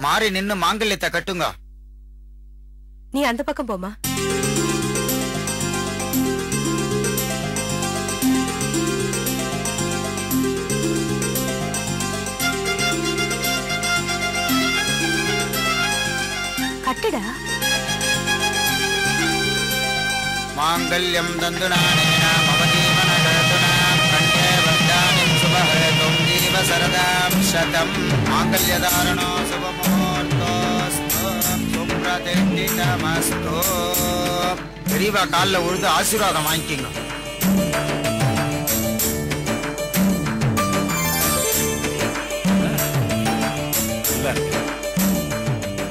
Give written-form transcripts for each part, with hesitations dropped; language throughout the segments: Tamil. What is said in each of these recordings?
மாறி நின்னு மாங்கல்யத்தை கட்டுங்க. நீ அந்த பக்கம் போமா. கட்டுடா. மாங்கல்யம் தந்துநானேன மம ஜீவன கர்த்துனா கண்டே வர்தானிம் சுபஹேதும் ஜீவ சரதாம் சதம். மாங்கல்யதாரணோ சுபமுகூர்த்தோஸ்து சுப்ரதிஷ்டிதமஸ்து. பெரியவா காலில் விழுந்து ஆசீர்வாதம் வாங்கிக்கோங்க.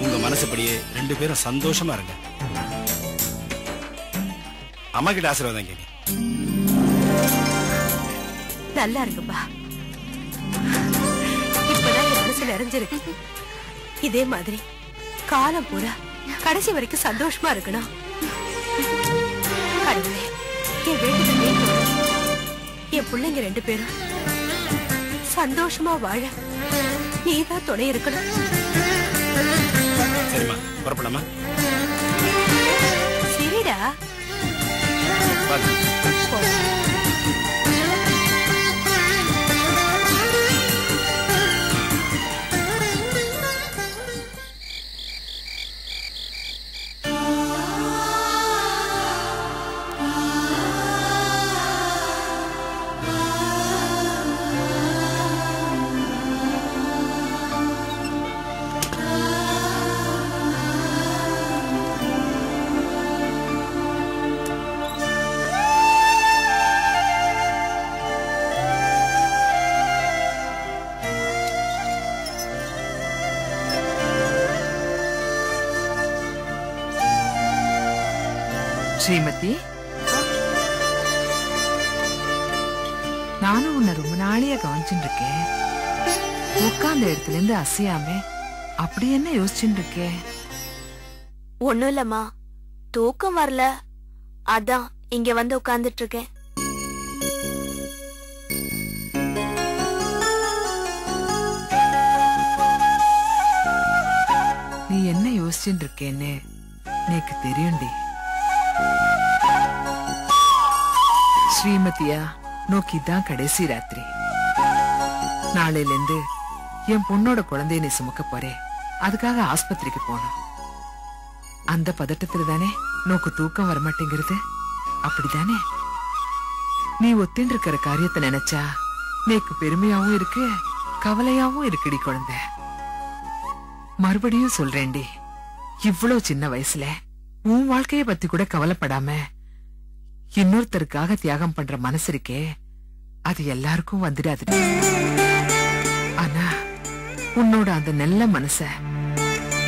உங்க மனசுப்படியே 2 பேரும் சந்தோஷமா இருங்க. அம்மா கிட்ட ஆசீர்வாதம் கேங்க. நல்லா இருக்குப்பா. இப்பதான் என் மனசு நிறைஞ்சிருக்கு. இதே மாதிரி காலம் பூரா கடைசி வரைக்கும் சந்தோஷமா இருக்கணும். கடவுளே, என் வேண்டுதல் என் பிள்ளைங்க 2 பேரும் சந்தோஷமா வாழ நீதான் துணை இருக்கணும். சரிம்மா, புறப்படலாமா? சரிடா. ஸ்ரீமதி, நானும் உன்னை ரொம்ப நாளையா கவனிச்சுட்டு இருக்கேன். உட்கார்ந்த இடத்துல இருந்து அசையாம அப்படி என்ன யோசிச்சுட்டு இருக்கேன்? ஒண்ணும் இல்லம்மா, தூக்கம் வரல, அதான் இங்க வந்து உட்கார்ந்துட்டு இருக்கேன். நீ என்ன யோசிச்சுட்டு இருக்கேன்னு எனக்கு தெரியும்டி. ஸ்ரீமதியா நோக்கிதான் கடைசி ராத்திரி. நாளையில இருந்து என் பொண்ணோட குழந்தைய நீ சுமக்க போறே, அதுக்காக ஆஸ்பத்திரிக்கு போனோம். அந்த பதட்டத்துல தானே நோக்கு தூக்கம் வரமாட்டேங்கிறது. அப்படிதானே? நீ ஒத்தின் இருக்கிற காரியத்தை நினைச்சா நேக்கு பெருமையாவும் இருக்கு, கவலையாவும் இருக்குடி குழந்தை. மறுபடியும் சொல்றேன்டி, இவ்வளவு சின்ன வயசுல உன் வாழ்க்கைய பத்தி கூட கவலைப்படாம இன்னொருத்தருக்காக தியாகம் பண்ற மனசு இருக்கே, அது எல்லாருக்கும் வந்துடாது. ஆனா உன்னோட அந்த நல்ல மனச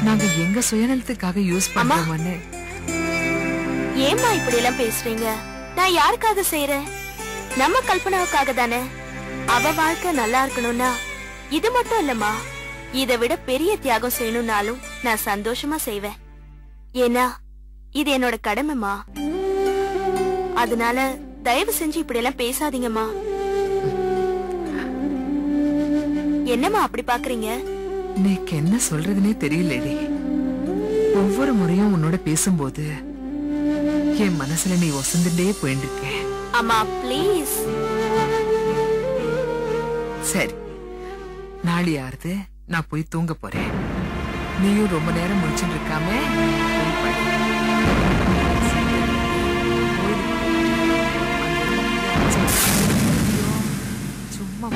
நாங்க எங்க சுயநலத்துக்காக யூஸ் பண்றோம்னு. ஏம்மா இப்படி எல்லாம் பேசுறீங்க? நான் யாருக்காக செய்யறேன்? நம்ம கல்பனாவுக்காக தானே. அவ வாழ்க்கை நல்லா இருக்கணும்னா இது மட்டும் இல்லம்மா, இதை விட பெரிய தியாகம் செய்யணும்னாலும் நான் சந்தோஷமா செய்வேன். ஏன்னா இது என்னோட கடமைமா. அதனால தயவு செஞ்சு இப்படி எல்லாம் பேசாதீங்கம்மா. என்னம்மா அப்படி பாக்குறீங்க? நீக்கு என்ன சொல்றதுனே தெரியலடி. ஒவ்வொரு முறையும் உன்னோட பேசும்போது என் மனசுல நீ ஒசந்துட்டே போயிட்டு இருக்க. அம்மா ப்ளீஸ். சரி, நாளை யாருது, நான் போய் தூங்க போறேன். நீயும் ரொம்ப நேரம் முடிச்சுட்டு இருக்காம போய் படு. சும்மா